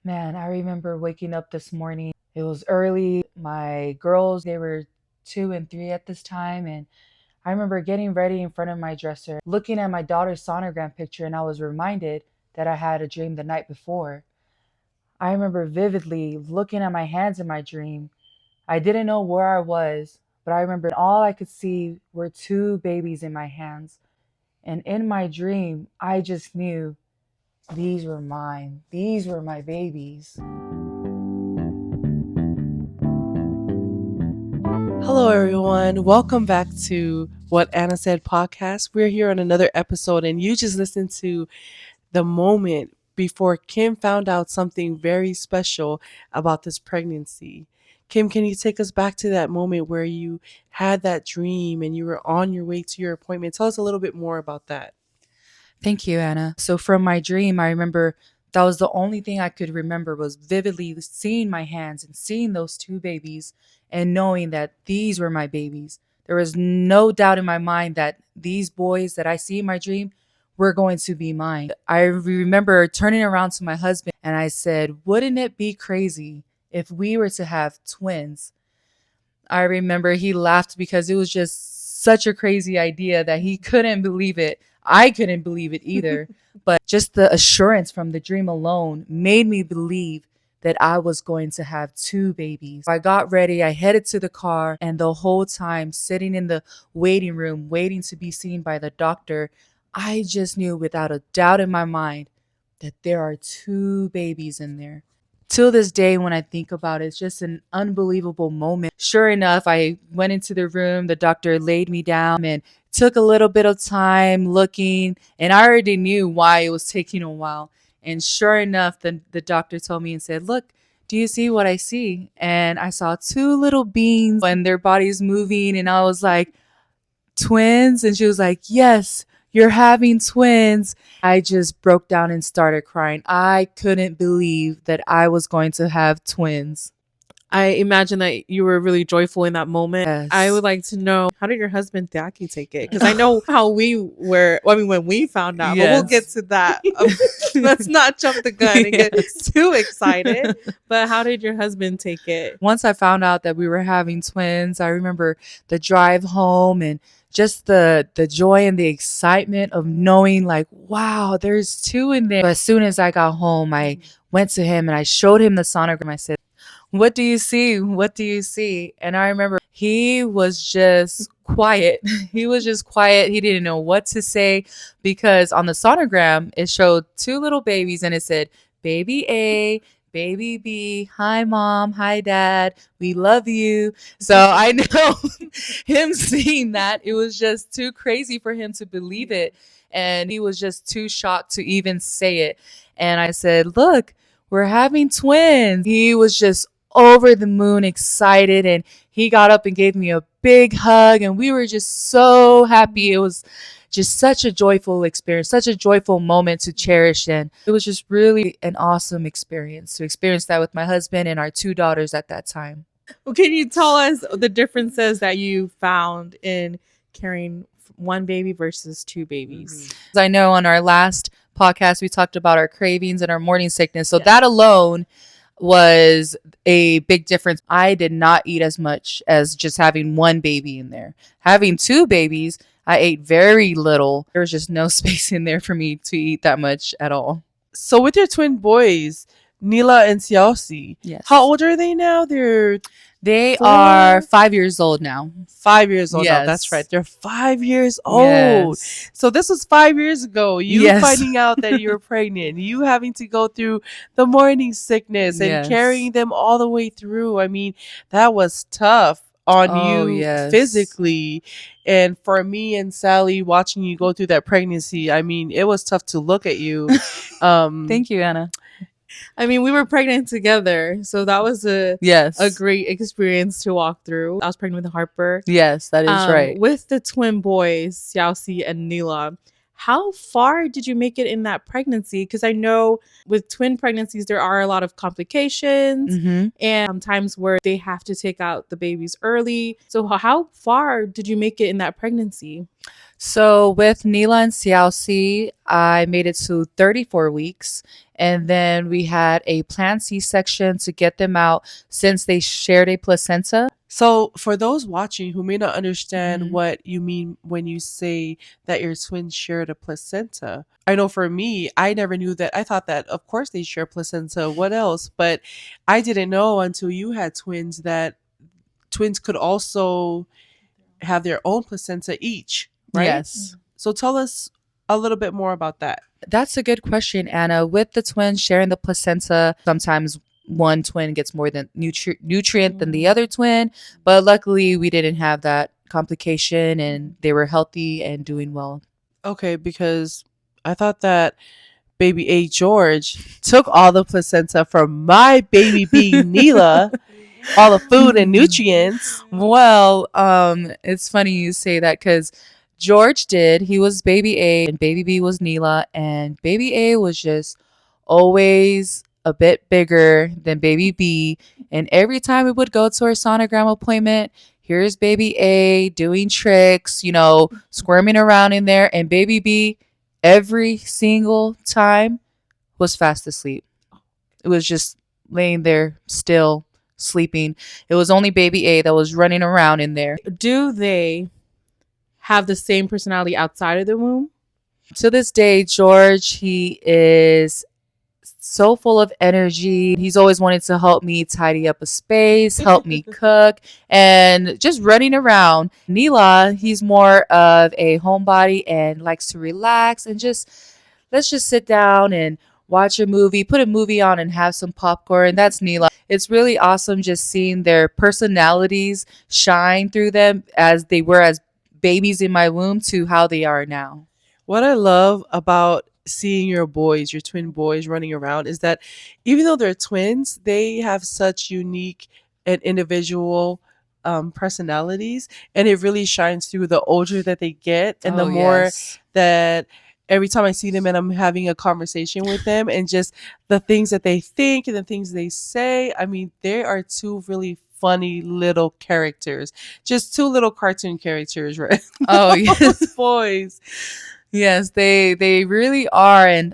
Man, I remember waking up this morning. It was early. My girls, they were 2 and 3 at this time. And I remember getting ready in front of my dresser, looking at my daughter's sonogram picture, and I was reminded that I had a dream the night before. I remember vividly looking at my hands in my dream. I didn't know where I was, but I remember all I could see were two babies in my hands. And in my dream, I just knew these were mine. These were my babies. Hello, everyone. Welcome back to What Anna Said podcast. We're here on another episode, and you just listened to the moment before Kim found out something very special about this pregnancy. Kim, can you take us back to that moment where you had that dream and you were on your way to your appointment? Tell us a little bit more about that. Thank you, Anna. So from my dream, I remember that was the only thing I could remember was vividly seeing my hands and seeing those two babies and knowing that these were my babies. There was no doubt in my mind that these boys that I see in my dream were going to be mine. I remember turning around to my husband and I said, "Wouldn't it be crazy if we were to have twins?" I remember he laughed because it was just such a crazy idea that he couldn't believe it. I couldn't believe it either. But just the assurance from the dream alone made me believe that I was going to have two babies. I got ready, I headed to the car, and the whole time sitting in the waiting room, waiting to be seen by the doctor, I just knew without a doubt in my mind that there are two babies in there. Till this day, when I think about it, it's just an unbelievable moment. Sure enough, I went into the room, the doctor laid me down and took a little bit of time looking, and I already knew why it was taking a while. And sure enough, the doctor told me and said, "Look, do you see what I see?" And I saw two little beings and their bodies moving, and I was like, "Twins?" And she was like, "Yes, you're having twins." I just broke down and started crying. I couldn't believe that I was going to have twins. I imagine that you were really joyful in that moment. I Yes. would like to know, how did your husband Taki take it? Because I know how we were. I mean, when we found out, but we'll get Yes. to that. Let's not jump the gun and get Yes. too excited. But how did your husband take it? Once I found out that we were having twins, I remember the drive home and just the joy and the excitement of knowing like, wow, there's two in there. As soon as I got home, I went to him and I showed him the sonogram. I said, "What do you see? What do you see?" And I remember he was just quiet. He was just quiet. He didn't know what to say because on the sonogram, it showed two little babies and it said, "Baby A, Baby B, hi mom, hi dad, we love you." So I know him seeing that, it was just too crazy for him to believe it. And he was just too shocked to even say it. And I said, "Look, we're having twins." He was just over the moon excited and he got up and gave me a big hug and we were just so happy. It was just such a joyful experience, such a joyful moment to cherish, and it was just really an awesome experience to experience that with my husband and our two daughters at that time. Well, can you tell us the differences that you found in carrying one baby versus two babies? I know on our last podcast we talked about our cravings and our morning sickness, so Yes. that alone was a big difference. I did not eat as much as just having one baby in there. Having two babies, I ate very little. There was just no space in there for me to eat that much at all. So with your twin boys, Nila and Siaosi, Yes. how old are they now? They Four? are 5 years old now. 5 years old now. That's Yes. right. They're 5 years old. Yes. So this was 5 years ago. You Yes. finding out that you were pregnant, you having to go through the morning sickness and Yes. carrying them all the way through. I mean, that was tough on Oh, you yes. physically. And for me and Sally watching you go through that pregnancy, I mean, it was tough to look at you. Thank you, Anna. I mean, we were pregnant together, so that was a Yes. great experience to walk through. I was pregnant with Harper. Yes, that is right. With the twin boys, Xiaoxi and Nila, how far did you make it in that pregnancy? Because I know with twin pregnancies, there are a lot of complications and times where they have to take out the babies early. So how far did you make it in that pregnancy? So with Nila and Xiaoxi, I made it to 34 weeks. And then we had a planned C-section to get them out since they shared a placenta. So, for those watching who may not understand Mhm. what you mean when you say that your twins shared a placenta, I know for me, I never knew that. I thought that, of course, they share placenta. What else? But I didn't know until you had twins that twins could also have their own placenta each, right? Yes. So, tell us a little bit more about that. That's a good question, Anna. With the twins sharing the placenta, sometimes one twin gets more than nutrient than the other twin, but luckily we didn't have that complication and they were healthy and doing well. Okay, because I thought that baby A George took all the placenta from my baby B Neela, all the food and nutrients. Well, it's funny you say that because George did. He was baby A and baby B was Neela, and baby A was just always a bit bigger than baby B. And every time we would go to our sonogram appointment, here's baby A doing tricks, squirming around in there, and baby B every single time was fast asleep. It was just laying there still sleeping. It was only baby A that was running around in there. Do they have the same personality outside of the womb? To this day, George, he is so full of energy. He's always wanted to help me tidy up a space, help me cook, and just running around. Neela, he's more of a homebody and likes to relax and just let's just sit down and watch a movie, put a movie on and have some popcorn. That's Neela. It's really awesome just seeing their personalities shine through them as they were as babies in my womb to how they are now. What I love about seeing your boys, your twin boys running around is that even though they're twins, they have such unique and individual personalities, and it really shines through the older that they get and the Oh, more yes. that every time I see them and I'm having a conversation with them and just the things that they think and the things they say. I mean, they are two really funny little characters, just two little cartoon characters, right? Oh, Those yes. boys. Yes, they really are. And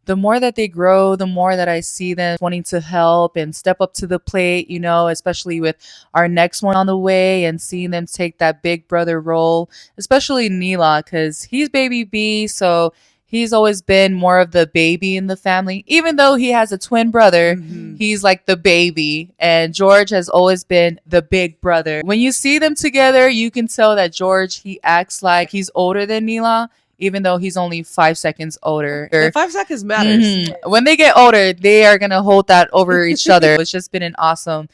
the more that they grow, the more that I see them wanting to help and step up to the plate, especially with our next one on the way and seeing them take that big brother role, especially Neela, because he's baby B. So he's always been more of the baby in the family. Even though he has a twin brother, he's like the baby. And George has always been the big brother. When you see them together, you can tell that George, he acts like he's older than Neela even though he's only 5 seconds older. The 5 seconds matters. When they get older, they are gonna hold that over each other. It's just been an awesome,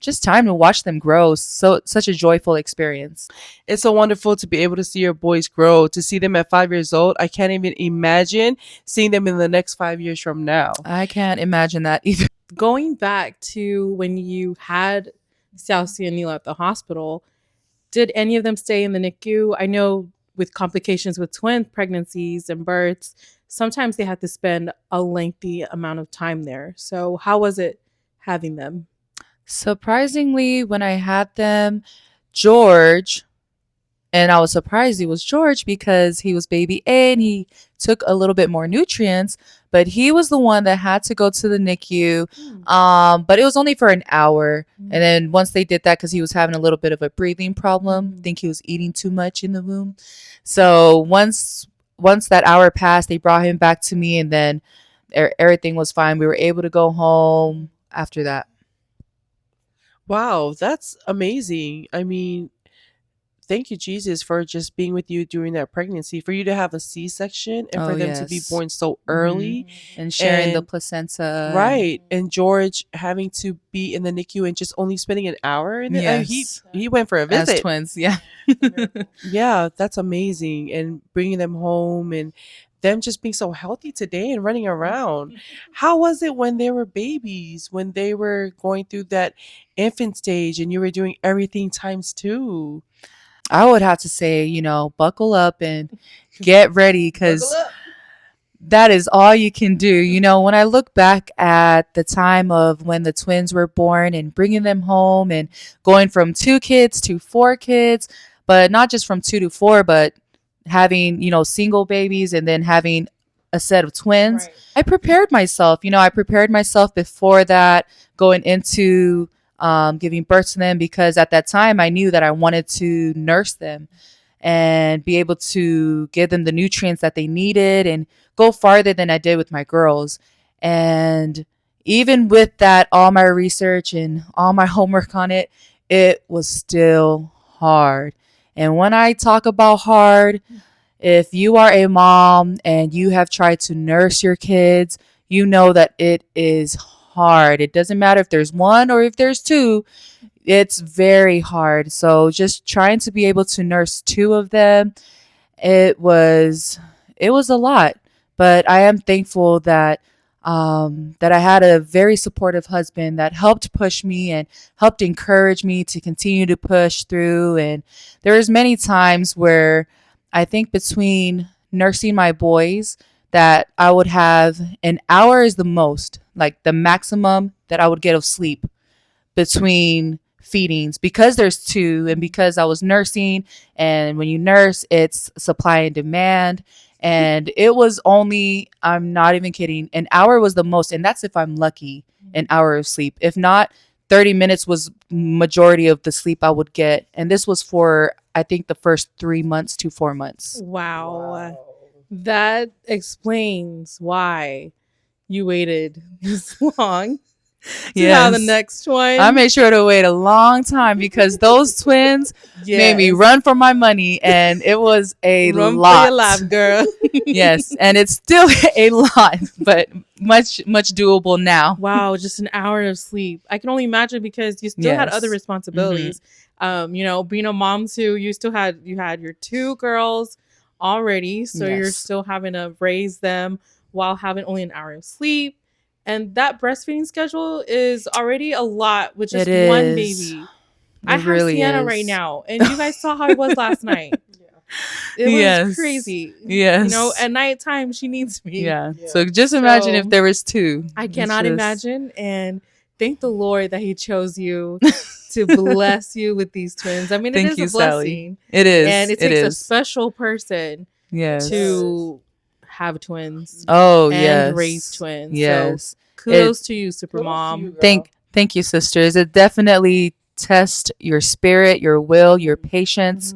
just time to watch them grow. So such a joyful experience. It's so wonderful to be able to see your boys grow, to see them at 5 years old. I can't even imagine seeing them in the next 5 years from now. I can't imagine that either. Going back to when you had Xiaoxi and Neela at the hospital, did any of them stay in the NICU? I know with complications with twin pregnancies and births, sometimes they have to spend a lengthy amount of time there. So how was it having them? Surprisingly, when I had them, George, and I was surprised it was George because he was baby A and he took a little bit more nutrients, but he was the one that had to go to the NICU. But it was only for an hour. And then once they did that, because he was having a little bit of a breathing problem, I think he was eating too much in the womb. So once that hour passed, they brought him back to me, and then everything was fine. We were able to go home after that. Wow, that's amazing. I mean, thank you, Jesus, for just being with you during that pregnancy, for you to have a C-section and for Oh, them to be yes. born so early. And sharing the And placenta. right, and George having to be in the NICU and just only spending an hour in it. Yes. He went for a As visit. twins, yeah. Yeah, that's amazing. And bringing them home and them just being so healthy today and running around. How was it when they were babies, when they were going through that infant stage and you were doing everything times two? I would have to say, buckle up and get ready because that is all you can do. When I look back at the time of when the twins were born and bringing them home and going from 2 kids to 4 kids, but not just from 2 to 4, but having, single babies and then having a set of twins. Right. I prepared myself. I prepared myself before that, going into giving birth to them, because at that time I knew that I wanted to nurse them and be able to give them the nutrients that they needed and go farther than I did with my girls. And even with that, all my research and all my homework on it, it was still hard. And when I talk about hard, if you are a mom and you have tried to nurse your kids, you know that it is hard. It doesn't matter if there's one or if there's two, it's very hard. So just trying to be able to nurse two of them, it was it was a lot. But I am thankful that that I had a very supportive husband that helped push me and helped encourage me to continue to push through. And there was many times where I think between nursing my boys, that I would have an hour is the most, like the maximum that I would get of sleep between feedings, because there's two and because I was nursing. And when you nurse, it's supply and demand. And it was only, I'm not even kidding, an hour was the most. And that's if I'm lucky, an hour of sleep. If not, 30 minutes was majority of the sleep I would get. And this was for, I think, the first 3 months to 4 months. Wow. That explains why you waited this long to have the Yes. next one. I made sure to wait a long time because those twins made me Yes. run for my money, and it was a Run lot. for your life, girl. Yes, and it's still a lot, but much doable now. Wow, just an hour of sleep. I can only imagine because you still had Yes. other responsibilities. Being a mom too, you had your two girls already, so you're Yes. still having to raise them while having only an hour of sleep. And that breastfeeding schedule is already a lot with just It one is. baby. I It have really Sienna is. right now, and you guys saw how it was last night. It was Yes. crazy. Yes. At nighttime she needs me. Yeah. So just imagine if So, there was two. I It's cannot just- imagine. And thank the Lord that He chose you to bless you with these twins. I mean, Thank it is you, a Sally. blessing. It is. And it It takes a is. special person Yes. to have twins Oh, and yes. raise twins. Yes. So kudos to you, Super Mom. Thank you, sisters. It definitely tests your spirit, your will, your patience,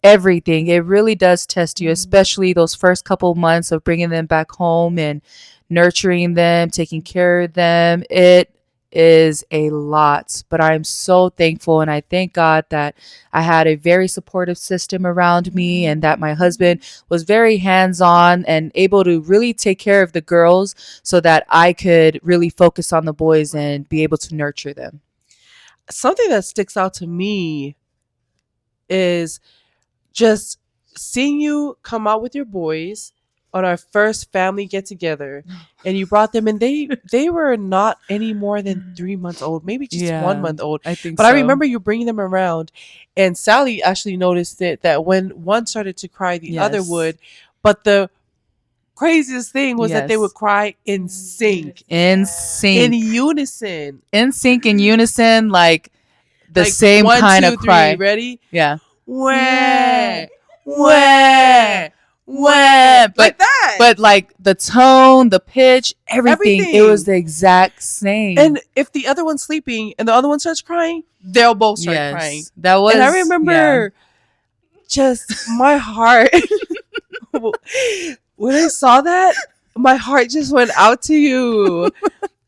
everything. It really does test you, especially those first couple months of bringing them back home and nurturing them, taking care of them. It is a lot, but I'm so thankful, and I thank God that I had a very supportive system around me, and that my husband was very hands-on and able to really take care of the girls so that I could really focus on the boys and be able to nurture them. Something that sticks out to me is just seeing you come out with your boys on our first family get together, and you brought them, and they were not any more than 3 months old, maybe just 1 month old. I think But so. I remember you bringing them around, and Sally actually noticed it, that when one started to cry, the other Yes. would. But the craziest thing was that they Yes. would cry in sync, in in sync, unison, in unison, like the like same 1, kind 2, of cry. 3, ready? Yeah. Wah, wah, wah, But like that. but like the tone, the pitch, everything, it was Everything. the exact same. And if the other one's sleeping and the other one starts crying, they'll both start crying. That was. And I remember just my heart. When I saw that, my heart just went out to you.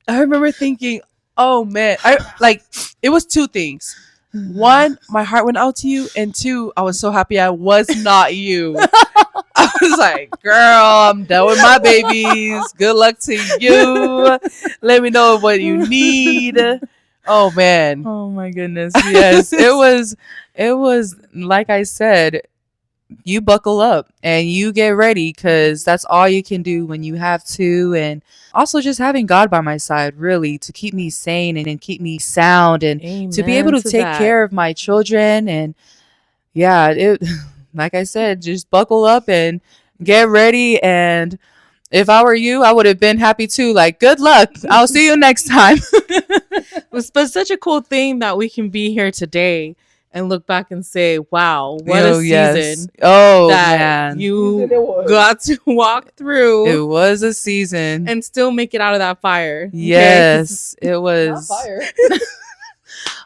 I remember thinking, oh man, it was two things. One, my heart went out to you, and two, I was so happy I was not you. I was like, girl, I'm done with my babies. Good luck to you. Let me know what you need. Oh man. Oh my goodness. Yes. It was like I said, you buckle up and you get ready, because that's all you can do when you have to. And also just having God by my side, really, to keep me sane and keep me sound, and to be able to take care of my children. And yeah, it like I said, just buckle up and get ready. And if I were you, I would have been happy too. Like, good luck. I'll see you next time. But such a cool thing that we can be here today and look back and say, wow, what a Oh, yes. season Oh, that man. you got to walk through It was a season. and still make it out of that fire. Okay? Yes, it was.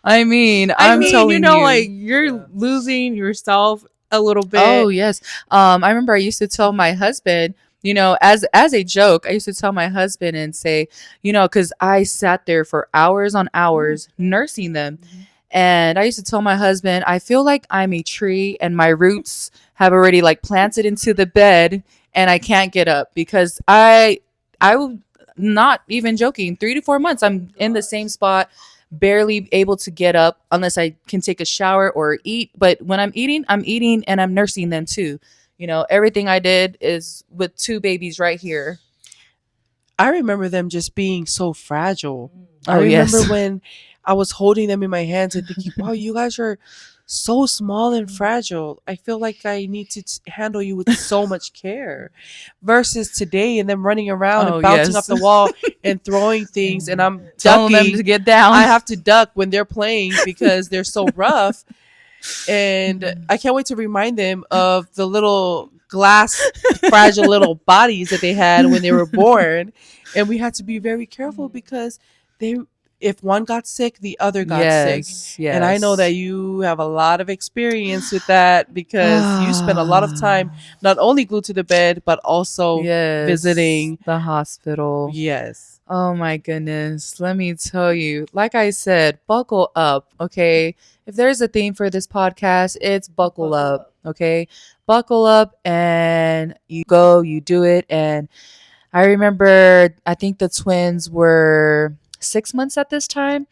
I mean, I'm telling you. like you're losing yourself a little bit. Oh, yes. I remember I used to tell my husband, as a joke, I used to tell my husband and say, because I sat there for hours on hours nursing them. And I used to tell my husband, I feel like I'm a tree and my roots have already like planted into the bed and I can't get up because I will not even joking, 3 to 4 months I'm in the same spot, barely able to get up unless I can take a shower or eat. But when I'm eating and I'm nursing them too. Everything I did is with 2 babies right here. I remember them just being so fragile. I Oh, remember yes. when I was holding them in my hands and thinking, wow, you guys are so small and fragile. I feel like I need to handle you with so much care. Versus today and them running around Oh, and bouncing yes. off the wall and throwing things, and I'm Telling them to ducking. get down. I have to duck when they're playing because they're so rough. And I can't wait to remind them of the little glass fragile little bodies that they had when they were born, and we had to be very careful because they if one got sick, the other got sick. Yes, And I know yes. that you have a lot of experience with that because you spent a lot of time not only glued to the bed but also Yes, visiting. the hospital. Yes. Oh my goodness. Let me tell you, like I said, buckle up, okay? If there's a theme for this podcast, it's buckle up, okay? Buckle up and you go, you do it. And I remember, I think the twins were 6 months at this time,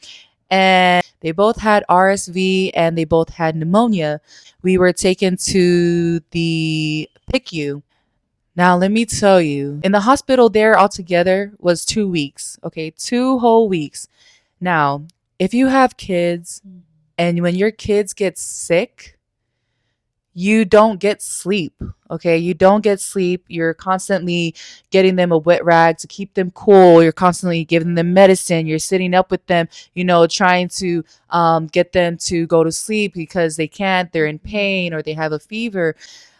and they both had RSV and they both had pneumonia. We were taken to the PICU. Now, let me tell you, in the hospital there altogether was 2 weeks, okay? 2 whole weeks. Now, if you have kids and when your kids get sick, you don't get sleep, okay? You don't get sleep. You're constantly getting them a wet rag to keep them cool. You're constantly giving them medicine. You're sitting up with them, trying to get them to go to sleep because they can't. They're in pain or they have a fever.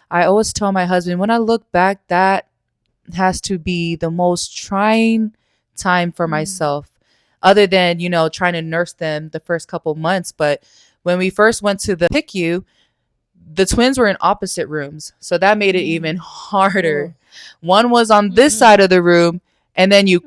I always tell my husband, when I look back, that has to be the most trying time for myself, other than, trying to nurse them the first couple months. But when we first went to the PICU, the twins were in opposite rooms. So that made it even harder. One was on this side of the room, and then you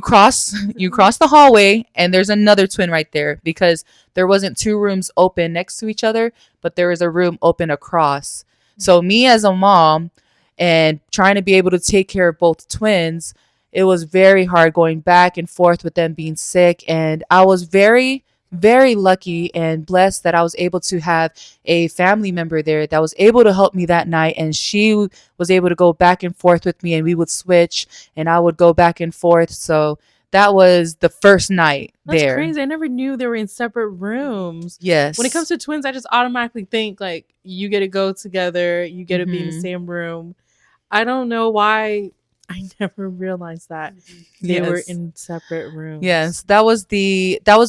cross the hallway and there's another twin right there because there wasn't 2 rooms open next to each other, but there was a room open across. So me as a mom and trying to be able to take care of both twins, it was very hard going back and forth with them being sick. And I was very, very lucky and blessed that I was able to have a family member there that was able to help me that night. And she was able to go back and forth with me, and we would switch and I would go back and forth. So that was the first night That's there. crazy. I never knew they were in separate rooms. Yes. When it comes to twins, I just automatically think like you get to go together, you get to be in the same room. I don't know why I never realized that they were Yes. in separate rooms. Yes, that was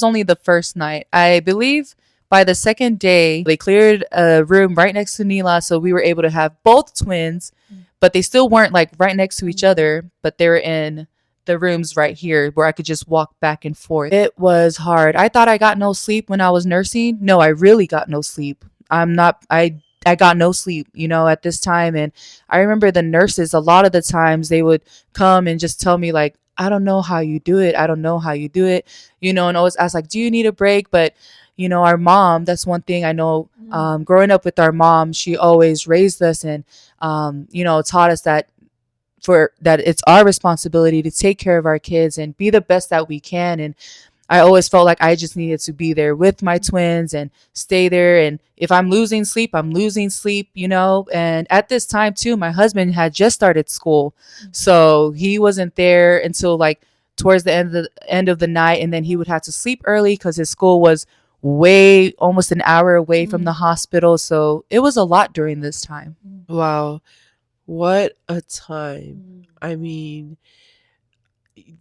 only the first night. I believe by the second day, they cleared a room right next to Nila, so we were able to have both twins, but they still weren't like right next to each other, but they were in the rooms right here where I could just walk back and forth. It was hard. I thought I got no sleep when I was nursing. No, I really got no sleep. I got no sleep, at this time. And I remember the nurses, a lot of the times they would come and just tell me like, I don't know how you do it. I don't know how you do it, and always ask like, do you need a break? But, our mom, that's one thing I know, growing up with our mom, she always raised us and, taught us that it's our responsibility to take care of our kids and be the best that we can. And I always felt like I just needed to be there with my twins and stay there. And if I'm losing sleep, I'm losing sleep, And at this time, too, my husband had just started school. So he wasn't there until like towards the end of the night. And then he would have to sleep early because his school was almost an hour away from the hospital. So it was a lot during this time. Wow. What a time. I mean,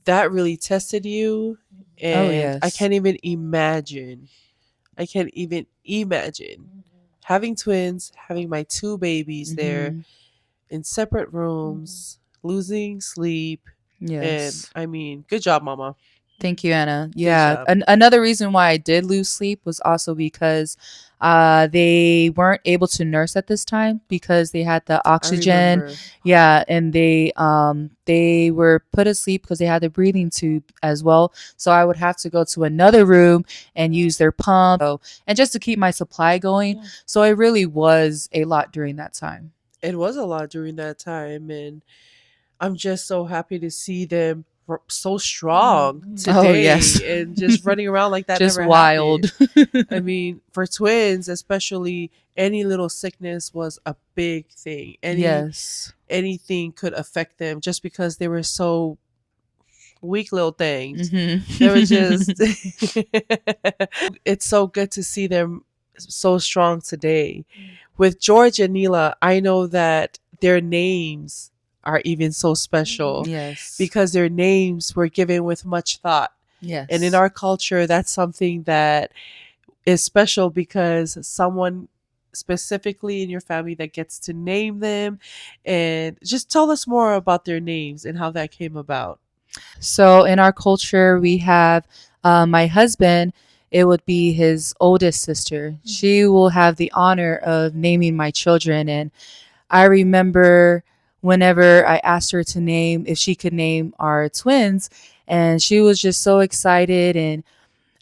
that really tested you. And I yes. can't even imagine. I can't even imagine having twins, having my two babies there Mhm. in separate rooms, losing sleep. And Yes. I mean, good job, mama. Thank you, Anna. Good Yeah. job. Another reason why I did lose sleep was also because they weren't able to nurse at this time because they had the I oxygen. remember. Yeah, and they were put asleep because they had the breathing tube as well. So I would have to go to another room and use their pump. And just to keep my supply going. So it really was a lot during that time. It was a lot during that time, and I'm just so happy to see them so strong Oh yes. today and just running around like that Just never happened. wild. I mean, for twins, especially, any little sickness was a big thing. Yes. Anything could affect them just because they were so weak little things. They were just Mhm. it's so good to see them so strong today. With George and Neela, I know that their names are even so special Yes. because their names were given with much thought. And in Yes. our culture, that's something that is special because someone specifically in your family that gets to name them. And just tell us more about their names and how that came about. So in our culture, we have my husband. It would be his oldest sister. She will have the honor of naming my children. And I remember whenever I asked her to name, if she could name our twins, and she was just so excited. And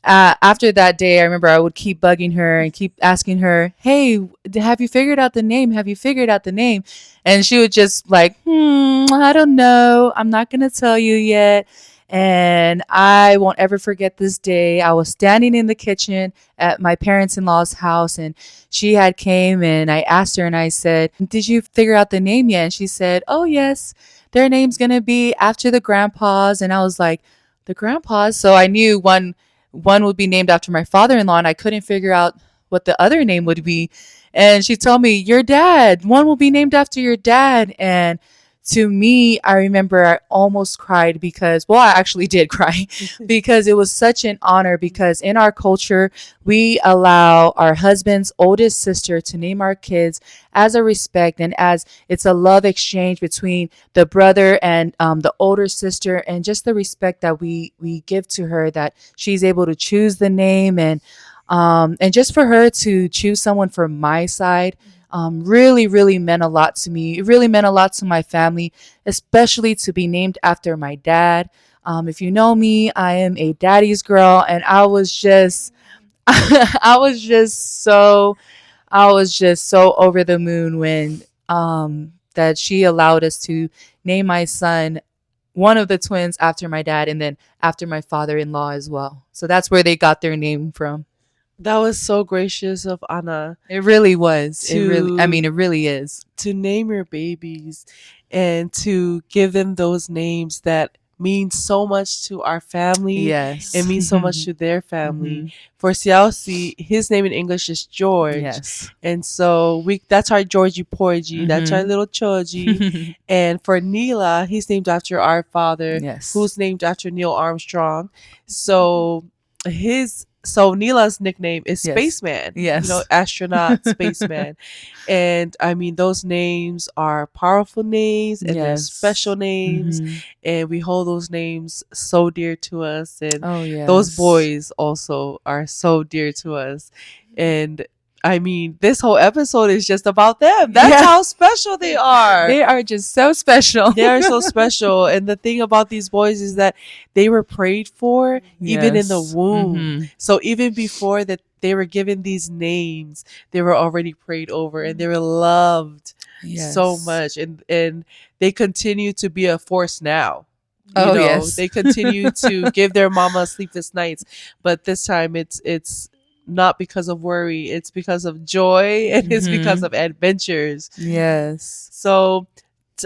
after that day, I remember I would keep bugging her and keep asking her, "Hey, have you figured out the name? Have you figured out the name?" And she would just like, I don't know. I'm not gonna tell you yet." And I won't ever forget this day. I was standing in the kitchen at my parents-in-law's house, and she had came, and I asked her, and I said, "Did you figure out the name yet?" And she said, "Oh yes, their name's gonna be after the grandpas." And I was like, "The grandpas?" So I knew one would be named after my father-in-law, and I couldn't figure out what the other name would be. And she told me, "Your dad, one will be named after your dad." And to me, I remember I almost cried because, well, I actually did cry because it was such an honor. Because in our culture, we allow our husband's oldest sister to name our kids as a respect and as it's a love exchange between the brother and the older sister, and just the respect that we give to her, that she's able to choose the name. And just for her to choose someone from my side really, really meant a lot to me. It really meant a lot to my family, especially to be named after my dad. If you know me, I am a daddy's girl, and I was just, I was just so, I was just so over the moon when that she allowed us to name my son, one of the twins, after my dad, and then after my father-in-law as well. So that's where they got their name from. That was so gracious of Anna It really was. It really, I to mean, it really is. name your babies and to give them those names that mean so much to our family and Yes. mean so much to their family. Hmm. For Xiaoxi, his name in English is George. Yes. And so that's our Georgie Porgy. That's our Hmm. little Choji. And for Neela, he's named after our father, Yes. who's named after Neil Armstrong. So Neela's nickname is Yes. Spaceman, Yes. astronaut, spaceman. And I mean, those names are powerful names and they're special Yes. names. Hmm. And we hold those names so dear to us. And Oh those yes. boys also are so dear to us. And I mean, this whole episode is just about them. That's Yeah. how special they are. They are just so special. They are so special. And the thing about these boys is that they were prayed for even in the Yes. womb. Hmm. So even before that they were given these names, they were already prayed over and they were loved so Yes. much. And they continue to be a force now. Oh yes. They continue to give their mama sleepless nights, but this time it's not because of worry, it's because of joy and it's because Hmm. of adventures. Yes. So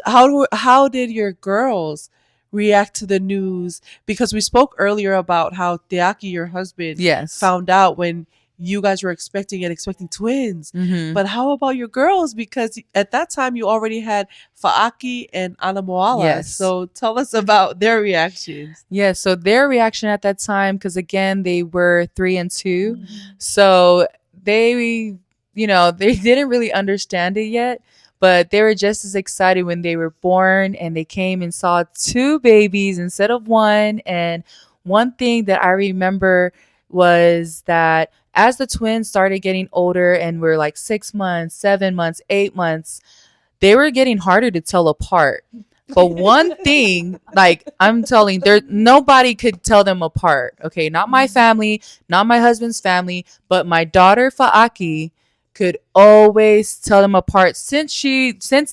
how did your girls react to the news? Because we spoke earlier about how Deaki, your husband, Yes. found out when you guys were expecting twins. Mm-hmm. But how about your girls? Because at that time you already had Faaki and Anamoala. Yes. So tell us about their reactions. Yeah, so their reaction at that time, because again, they were 3 and 2. So they, they didn't really understand it yet, but they were just as excited when they were born and they came and saw two babies instead of one. And one thing that I remember was that as the twins started getting older and were like 6 months, 7 months, 8 months, they were getting harder to tell apart. But one thing, like I'm telling, there nobody could tell them apart. Okay, not my family, not my husband's family, but my daughter Faaki could always tell them apart since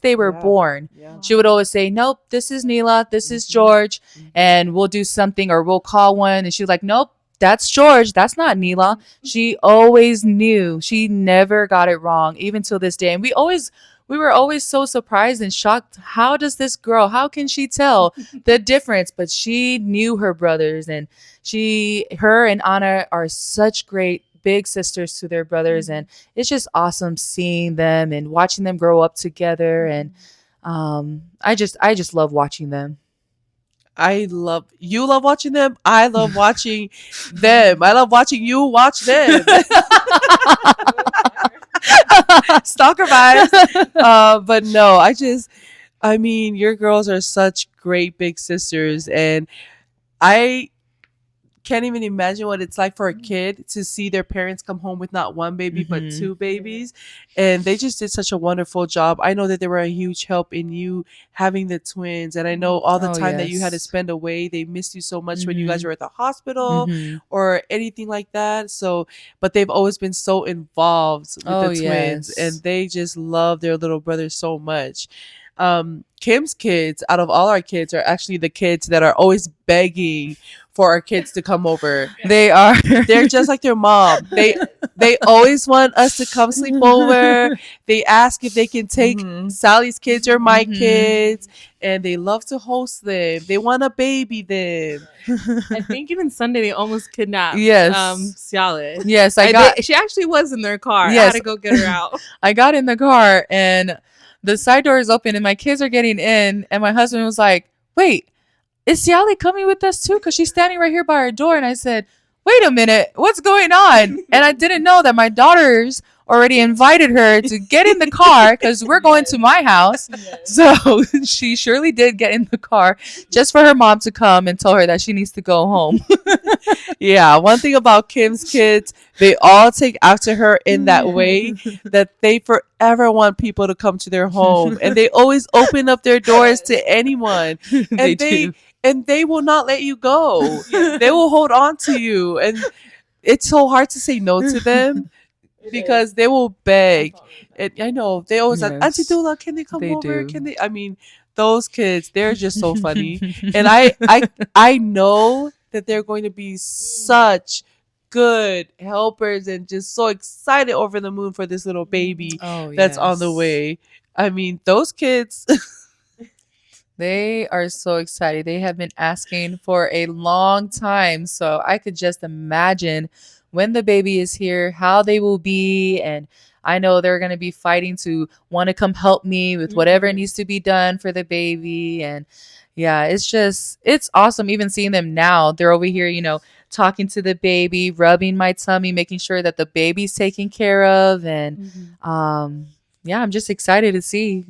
they were born. Yeah. She would always say, "Nope, this is Neela, this is George," and we'll do something or we'll call one, and she was like, "Nope, that's George, that's not Neela." She always knew. She never got it wrong, even till this day. And we were always so surprised and shocked. How does this girl, how can she tell the difference? But she knew her brothers, and her and Anna are such great big sisters to their brothers. And it's just awesome seeing them and watching them grow up together. And I just love watching them. You love watching them. I love watching them. I love watching you watch them. Stalker vibes. But no, I mean, your girls are such great big sisters, and I can't even imagine what it's like for a kid to see their parents come home with not one baby but Mhm. two babies. And they just did such a wonderful job. I know that they were a huge help in you having the twins, and I know all the Oh, time that you had to yes. spend away. They missed you so much when you guys Mhm. were at the hospital Mhm. or anything like that. So, but they've always been so involved with Oh, the twins, and yes. they just love their little brother so much. Kim's kids, out of all our kids, are actually the kids that are always begging for our kids to come over. They are. They're just like their mom. They always want us to come sleep over. They ask if they can take Mhm. Sally's kids or my Mhm. kids, and they love to host them. They want to baby them. I think even Sunday they almost kidnapped Yes. Cialis. Yes, She actually was in their car. I had Yes. to go get her out. I got in the car and the side door is open and my kids are getting in and my husband was like, "Wait, is Siali coming with us too? Because she's standing right here by our door." And I said, "Wait a minute, what's going on?" And I didn't know that my daughters already invited her to get in the car because we're going to my house. So she surely did get in the car just for her mom to come and tell her that she needs to go home. Yeah, one thing about Kim's kids, they all take after her in that way that they forever want people to come to their home, and they always open up their doors to anyone, They and do. they will not let you go. They will hold on to you, and it's so hard to say no to them because they will beg. And I know they always like, Auntie Yes, Dula, can they come they over? do. Can they? I mean, those kids, they're just so funny, and I know that they're going to be such good helpers and just so excited over the moon for this little baby Oh, that's on the yes. way. I mean, those kids. They are so excited. They have been asking for a long time. So I could just imagine when the baby is here, how they will be. And I know they're going to be fighting to want to come help me with whatever needs to be done for the baby. And yeah, it's awesome even seeing them now. They're over here, talking to the baby, rubbing my tummy, making sure that the baby's taken care of. And yeah, I'm just excited to see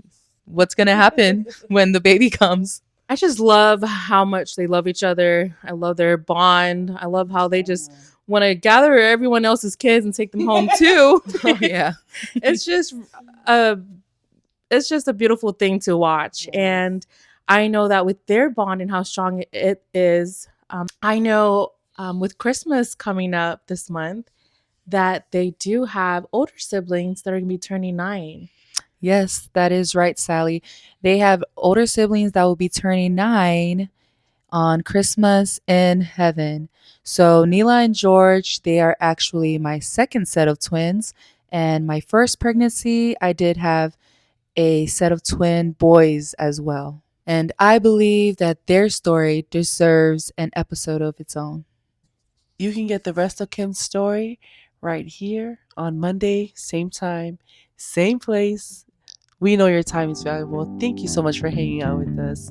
what's going to happen when the baby comes. I just love how much they love each other. I love their bond. I love how they just want to gather everyone else's kids and take them home too. Oh, yeah. It's just a it's just a beautiful thing to watch. And I know that with their bond and how strong it is, I know with Christmas coming up this month that they do have older siblings that are going to be turning 9. Yes, that is right, Sally. They have older siblings that will be turning 9 on Christmas in heaven. So Neela and George, they are actually my second set of twins. And my first pregnancy, I did have a set of twin boys as well. And I believe that their story deserves an episode of its own. You can get the rest of Kim's story right here on Monday, same time, same place. We know your time is valuable. Thank you so much for hanging out with us.